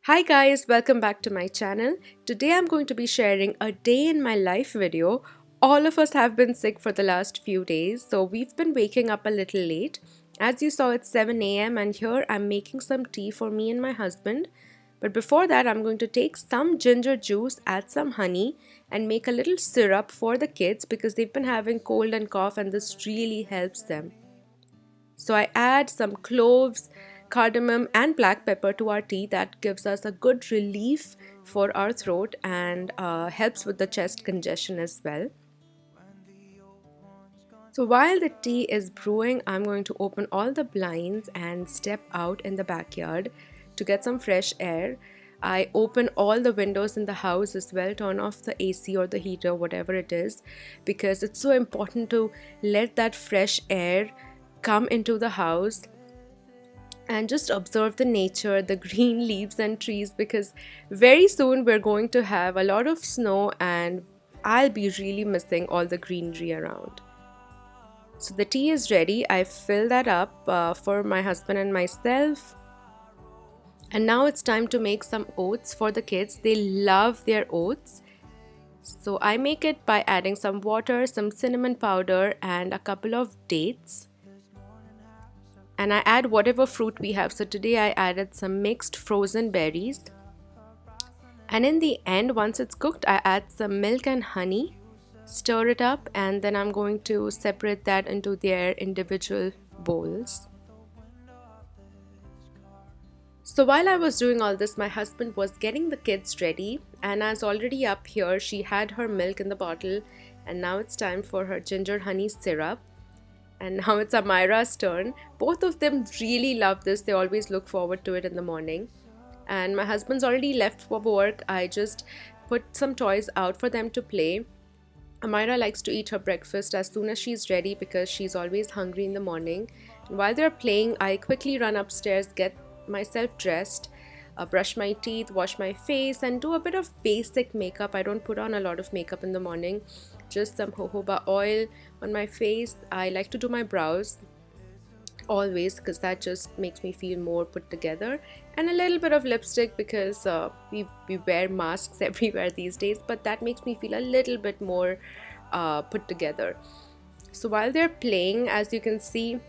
Hi guys, welcome back to my channel. Today I'm going to be sharing a day in my life video. All of us have been sick for the last few days, so we've been waking up a little late. As you saw, it's 7 a.m. and here I'm making some tea for me and my husband. But before that, I'm going to take some ginger juice, add some honey, and make a little syrup for the kids because they've been having cold and cough, and this really helps them. So I add some cloves, cardamom, and black pepper to our tea. That gives us a good relief for our throat and helps with the chest congestion as well. So while the tea is brewing, I'm going to open all the blinds and step out in the backyard to get some fresh air. I open all the windows in the house as well, turn off the AC or the heater, whatever it is, because it's so important to let that fresh air come into the house and just observe the nature, the green leaves and trees, because very soon we're going to have a lot of snow and I'll be really missing all the greenery around. So the tea is ready. I fill that up for my husband and myself. And now it's time to make some oats for the kids. They love their oats. So I make it by adding some water, some cinnamon powder, and a couple of dates. And I add whatever fruit we have. So today I added some mixed frozen berries. And in the end, once it's cooked, I add some milk and honey, stir it up, and then I'm going to separate that into their individual bowls. So while I was doing all this, my husband was getting the kids ready. Anna's already up here. She had her milk in the bottle, and now it's time for her ginger honey syrup. And now it's Amaira's turn. Both of them really love this. They always look forward to it in the morning. And my husband's already left for work. I just put some toys out for them to play. Amaira likes to eat her breakfast as soon as she's ready because she's always hungry in the morning. And while they're playing, I quickly run upstairs, get myself dressed, brush my teeth, wash my face, and do a bit of basic makeup. I don't put on a lot of makeup in the morning, just some jojoba oil on my face. I like to do my brows always because that just makes me feel more put together, and a little bit of lipstick because we wear masks everywhere these days, but that makes me feel a little bit more put together. So while they're playing, as you can see,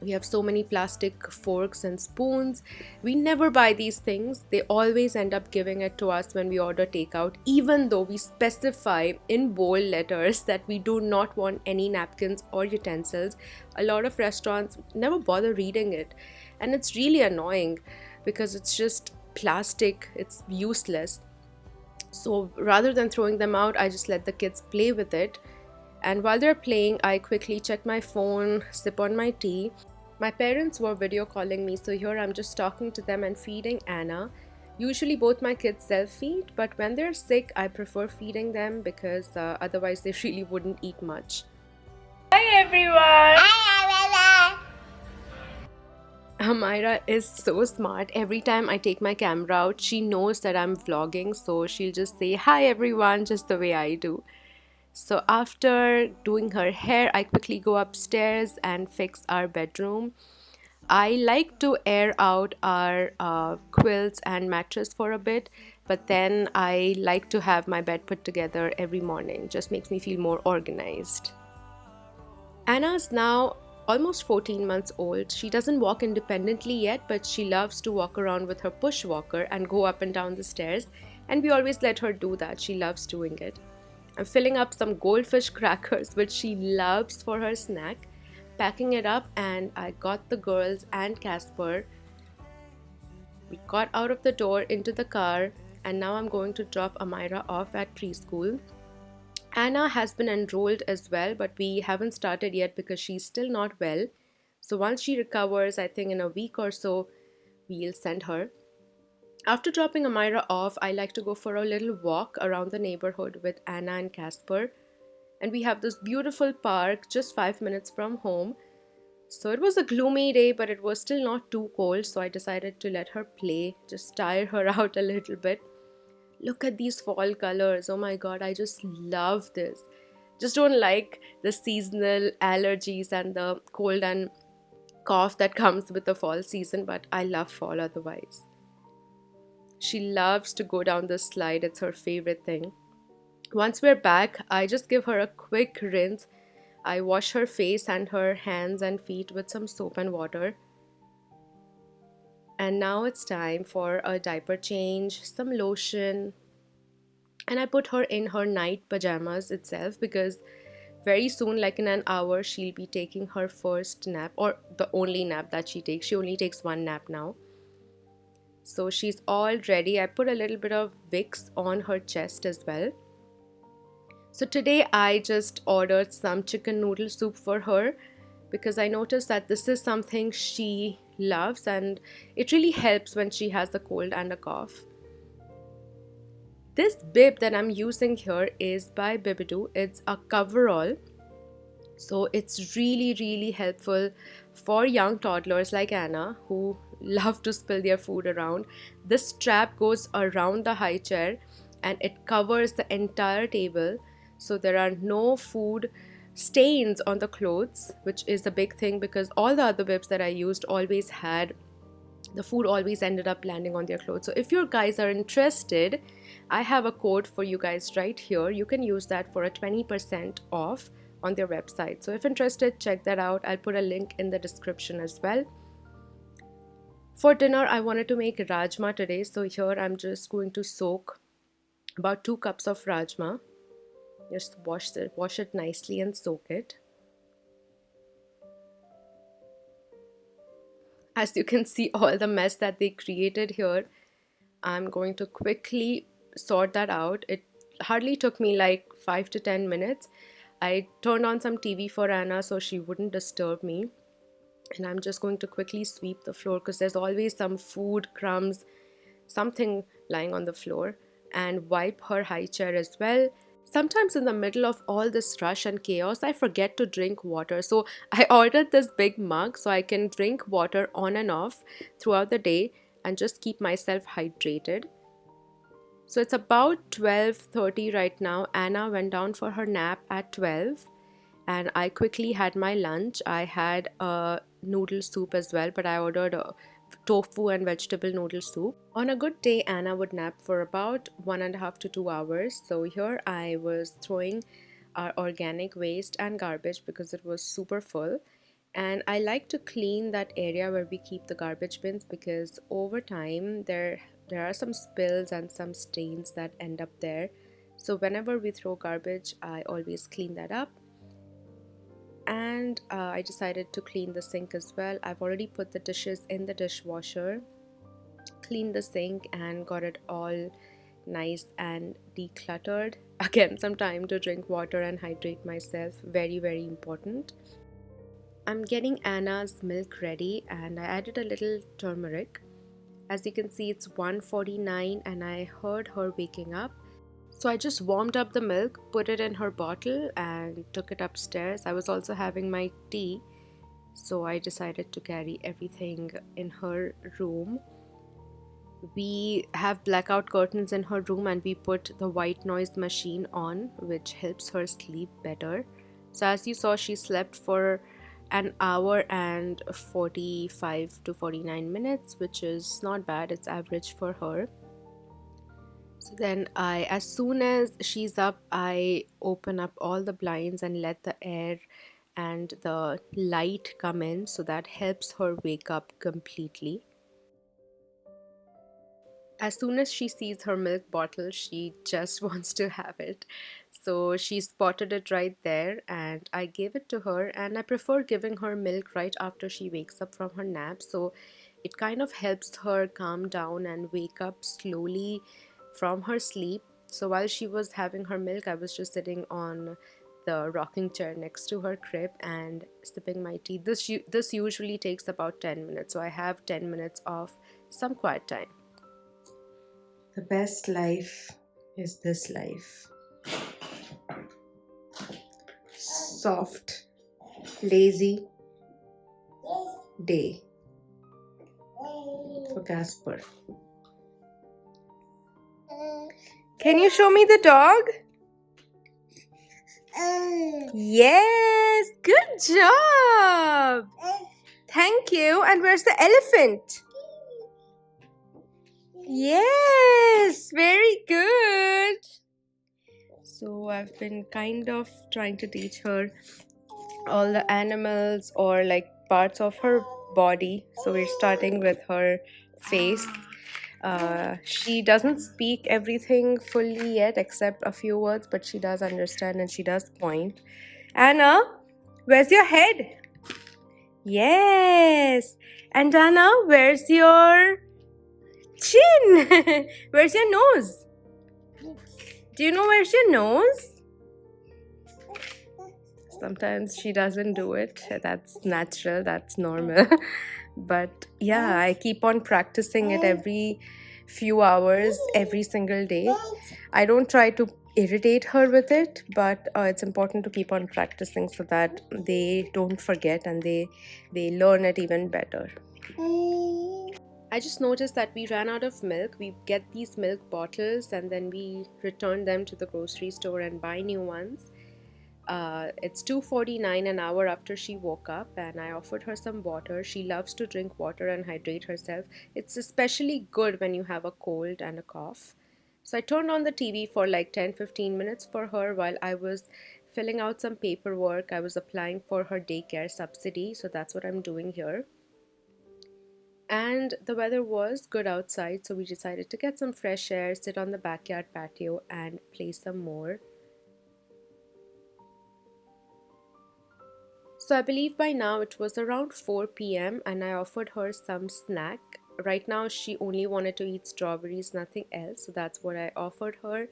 we have so many plastic forks and spoons. We never buy these things. They always end up giving it to us when we order takeout, even though we specify in bold letters that we do not want any napkins or utensils. A lot of restaurants never bother reading it, and it's really annoying because it's just plastic. It's useless. So rather than throwing them out, I just let the kids play with it. And while they're playing, I quickly check my phone, sip on my tea. My parents were video calling me, so here I'm just talking to them and feeding Anna. Usually both my kids self-feed, but when they're sick, I prefer feeding them because otherwise they really wouldn't eat much. Hi everyone! Amaira is so smart. Every time I take my camera out, she knows that I'm vlogging, so she'll just say, "Hi everyone," just the way I do. So after doing her hair, I quickly go upstairs and fix our bedroom. I like to air out our quilts and mattress for a bit, but then I like to have my bed put together every morning. Just makes me feel more organized. Anna's now almost 14 months old. She doesn't walk independently yet, but she loves to walk around with her push walker and go up and down the stairs, and we always let her do that. She loves doing it. I'm filling up some goldfish crackers, which she loves for her snack, packing it up, and I got the girls and Casper. We got out of the door into the car, and now I'm going to drop Amaira off at preschool. Anna has been enrolled as well, but we haven't started yet because she's still not well. So once she recovers, I think in a week or so, we'll send her. After dropping Amaira off, I like to go for a little walk around the neighborhood with Anna and Casper. And we have this beautiful park just 5 minutes from home. So it was a gloomy day, but it was still not too cold, so I decided to let her play, just tire her out a little bit. Look at these fall colors. Oh my god, I just love this. Just don't like the seasonal allergies and the cold and cough that comes with the fall season, but I love fall otherwise. She loves to go down the slide, it's her favorite thing. Once we're back, I just give her a quick rinse. I wash her face and her hands and feet with some soap and water. And now it's time for a diaper change, some lotion, and I put her in her night pajamas itself because very soon, like in an hour, she'll be taking her first nap, or the only nap that she takes. She only takes one nap now. So she's all ready. I put a little bit of Vicks on her chest as well. So today I just ordered some chicken noodle soup for her because I noticed that this is something she loves and it really helps when she has a cold and a cough. This bib that I'm using here is by Bibidoo. It's a coverall. So it's really helpful for young toddlers like Anna who love to spill their food around. This strap goes around the high chair and it covers the entire table, so there are no food stains on the clothes, which is a big thing because all the other bibs that I used always had the food always ended up landing on their clothes. So if you guys are interested, I have a code for you guys right here. You can use that for a 20% off on their website. So if interested, check that out. I'll put a link in the description as well. For dinner, I wanted to make rajma today. So here I'm just going to soak about 2 cups of rajma. Just wash it nicely and soak it. As you can see all the mess that they created here, I'm going to quickly sort that out. It hardly took me like 5 to 10 minutes. I turned on some TV for Anna so she wouldn't disturb me. And I'm just going to quickly sweep the floor because there's always some food, crumbs, something lying on the floor, and wipe her high chair as well. Sometimes in the middle of all this rush and chaos, I forget to drink water. So I ordered this big mug so I can drink water on and off throughout the day and just keep myself hydrated. So it's about 12:30 right now. Anna went down for her nap at 12 and I quickly had my lunch. I had a noodle soup as well, but I ordered a tofu and vegetable noodle soup. On a good day, Anna would nap for about 1.5 to 2 hours. So here I was throwing our organic waste and garbage because it was super full. And I like to clean that area where we keep the garbage bins because over time there are some spills and some stains that end up there. So whenever we throw garbage, I always clean that up. And I decided to clean the sink as well. I've already put the dishes in the dishwasher, cleaned the sink and got it all nice and decluttered. Again, some time to drink water and hydrate myself. Very important. I'm getting Anna's milk ready and I added a little turmeric. As you can see, it's 1:49 and I heard her waking up. So I just warmed up the milk, put it in her bottle and took it upstairs. I was also having my tea, so I decided to carry everything in her room. We have blackout curtains in her room and we put the white noise machine on, which helps her sleep better. So as you saw, she slept for an hour and 45 to 49 minutes, which is not bad. It's average for her. So then as soon as she's up, I open up all the blinds and let the air and the light come in, so that helps her wake up completely. As soon as she sees her milk bottle, she just wants to have it. So she spotted it right there and I gave it to her, and I prefer giving her milk right after she wakes up from her nap. So it kind of helps her calm down and wake up slowly from her sleep. So while she was having her milk, I was just sitting on the rocking chair next to her crib and sipping my tea. This usually takes about 10 minutes, so I have 10 minutes of some quiet time. The best life is this life. Soft, lazy day for Casper. Can you show me the dog? Yes, good job. Thank you. And where's the elephant? Yes. So I've been kind of trying to teach her all the animals or like parts of her body. So we're starting with her face. She doesn't speak everything fully yet except a few words, but she does understand and she does point. Anna, where's your head? Yes. And Anna, where's your chin? Where's your nose? Do you know where's your nose? Sometimes she doesn't do it. That's natural, that's normal. But yeah, I keep on practicing it every few hours, every single day. I don't try to irritate her with it, but it's important to keep on practicing so that they don't forget and they learn it even better. I just noticed that we ran out of milk. We get these milk bottles and then we return them to the grocery store and buy new ones. It's $2.49 an hour after she woke up, and I offered her some water. She loves to drink water and hydrate herself. It's especially good when you have a cold and a cough. So I turned on the TV for like 10-15 minutes for her while I was filling out some paperwork. I was applying for her daycare subsidy, so that's what I'm doing here. And the weather was good outside, so we decided to get some fresh air, sit on the backyard patio, and play some more. So I believe by now it was around 4 p.m. and I offered her some snack. Right now she only wanted to eat strawberries, nothing else. So that's what I offered her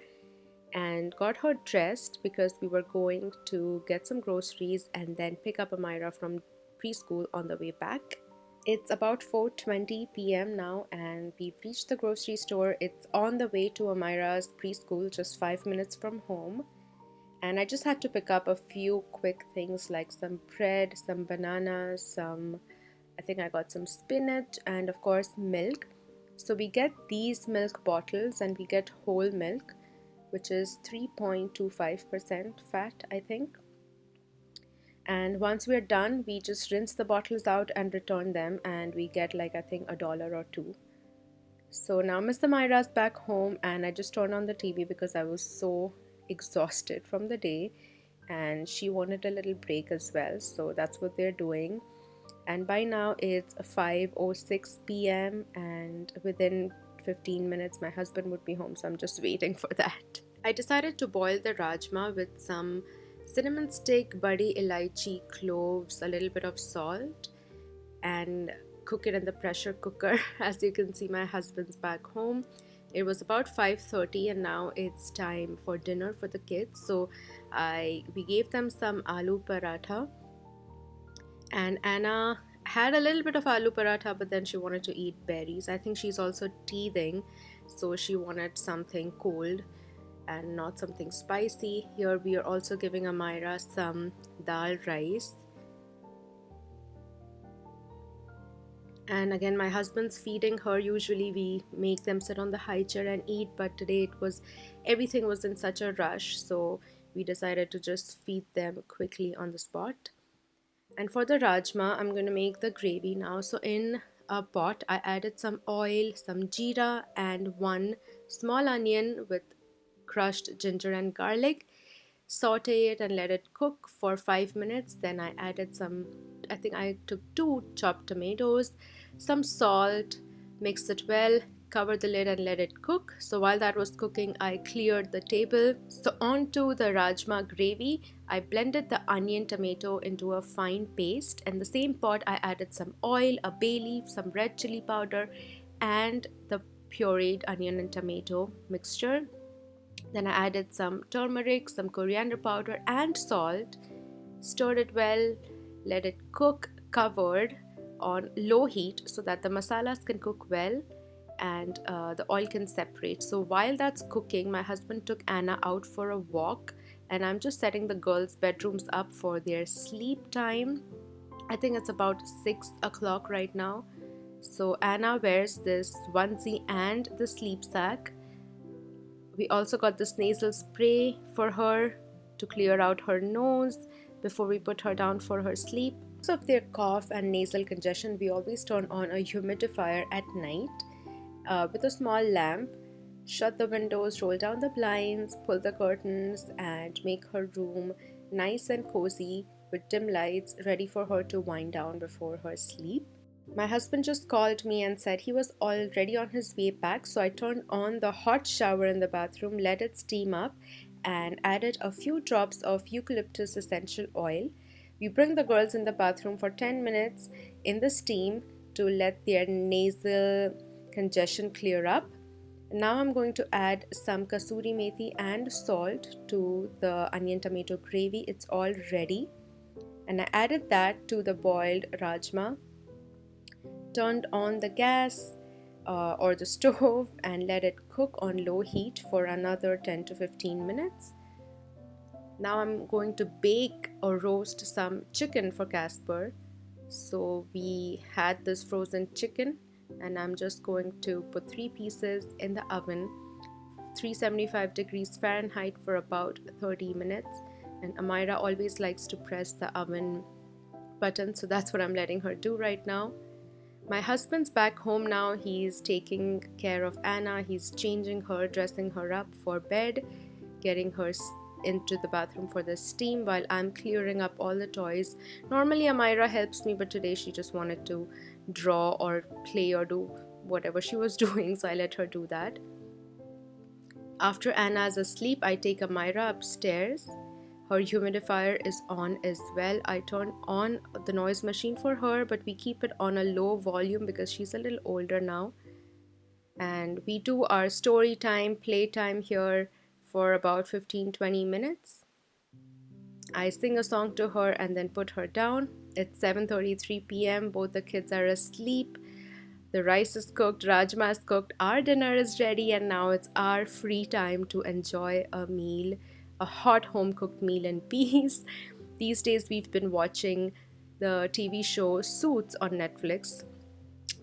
and got her dressed because we were going to get some groceries and then pick up Amaira from preschool on the way back. It's about 4:20 p.m. now and we've reached the grocery store. It's on the way to Amaira's preschool, just 5 minutes from home. And I just had to pick up a few quick things like some bread, some bananas, I think I got some spinach, and of course milk. So we get these milk bottles and we get whole milk, which is 3.25% fat, I think. And once we're done, we just rinse the bottles out and return them, and we get like I think $1 or $2. So now Mr. Myra's back home, and I just turned on the TV because I was so exhausted from the day and she wanted a little break as well, so that's what they're doing. And by now it's 5:06 p.m. and within 15 minutes my husband would be home, so I'm just waiting for that. I decided to boil the rajma with some cinnamon stick, badi elaichi, cloves, a little bit of salt, and cook it in the pressure cooker. As you can see, my husband's back home. It was about 5:30 and now it's time for dinner for the kids. So we gave them some aloo paratha, and Anna had a little bit of aloo paratha, but then she wanted to eat berries. I think she's also teething, so she wanted something cold and not something spicy. Here we are also giving Amaira some dal rice. And again, my husband's feeding her. Usually we make them sit on the high chair and eat, but today everything was in such a rush, so we decided to just feed them quickly on the spot. And for the rajma, I'm going to make the gravy now. So in a pot, I added some oil, some jeera, and one small onion with crushed ginger and garlic. Saute it and let it cook for 5 minutes. Then I added I think I took 2 chopped tomatoes, some salt, mixed it well, covered the lid and let it cook. So while that was cooking, I cleared the table. So onto the rajma gravy, I blended the onion tomato into a fine paste. In the same pot, I added some oil, a bay leaf, some red chili powder, and the pureed onion and tomato mixture. Then I added some turmeric, some coriander powder, and salt. Stirred it well, let it cook, covered on low heat so that the masalas can cook well and the oil can separate. So while that's cooking, my husband took Anna out for a walk, and I'm just setting the girls' bedrooms up for their sleep time. I think it's about 6 o'clock right now. So Anna wears this onesie and the sleep sack. We also got this nasal spray for her to clear out her nose before we put her down for her sleep. Because of their cough and nasal congestion, we always turn on a humidifier at night with a small lamp. shut the windows, roll down the blinds, pull the curtains, and make her room nice and cozy with dim lights, ready for her to wind down before her sleep. My husband just called me and said he was already on his way back, so I turned on the hot shower in the bathroom, let it steam up, and added a few drops of eucalyptus essential oil. We bring the girls in the bathroom for 10 minutes in the steam to let their nasal congestion clear up. Now I'm going to add some kasuri methi and salt to the onion tomato gravy. It's all ready. And I added that to the boiled rajma, turned on the gas or the stove and let it cook on low heat for another 10 to 15 minutes. Now I'm going to bake or roast some chicken for Casper. So we had this frozen chicken and I'm just going to put 3 pieces in the oven, 375 degrees Fahrenheit for about 30 minutes. And Amaira always likes to press the oven button, so that's what I'm letting her do right now. My husband's back home now. He's taking care of Anna. He's changing her, dressing her up for bed, getting her into the bathroom for the steam while I'm clearing up all the toys. Normally Amaira helps me, but today she just wanted to draw or play or do whatever she was doing, so I let her do that. After Anna's asleep, I take Amaira upstairs. Her humidifier is on as well. I turn on the noise machine for her, but we keep it on a low volume because she's a little older now. And we do our story time, play time here for about 15-20 minutes. I sing a song to her and then put her down. It's 7:33 p.m. Both the kids are asleep. The rice is cooked, rajma is cooked, our dinner is ready, and now it's our free time to enjoy a meal, a hot home cooked meal in peace. These days we've been watching the TV show Suits on Netflix.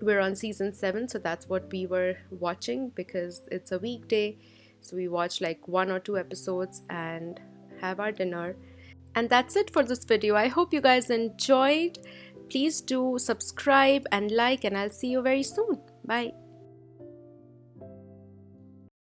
We're on season 7, so that's what we were watching because it's a weekday. So we watch like 1 or 2 episodes and have our dinner. And that's it for this video. I hope you guys enjoyed. Please do subscribe and like, and I'll see you very soon. Bye.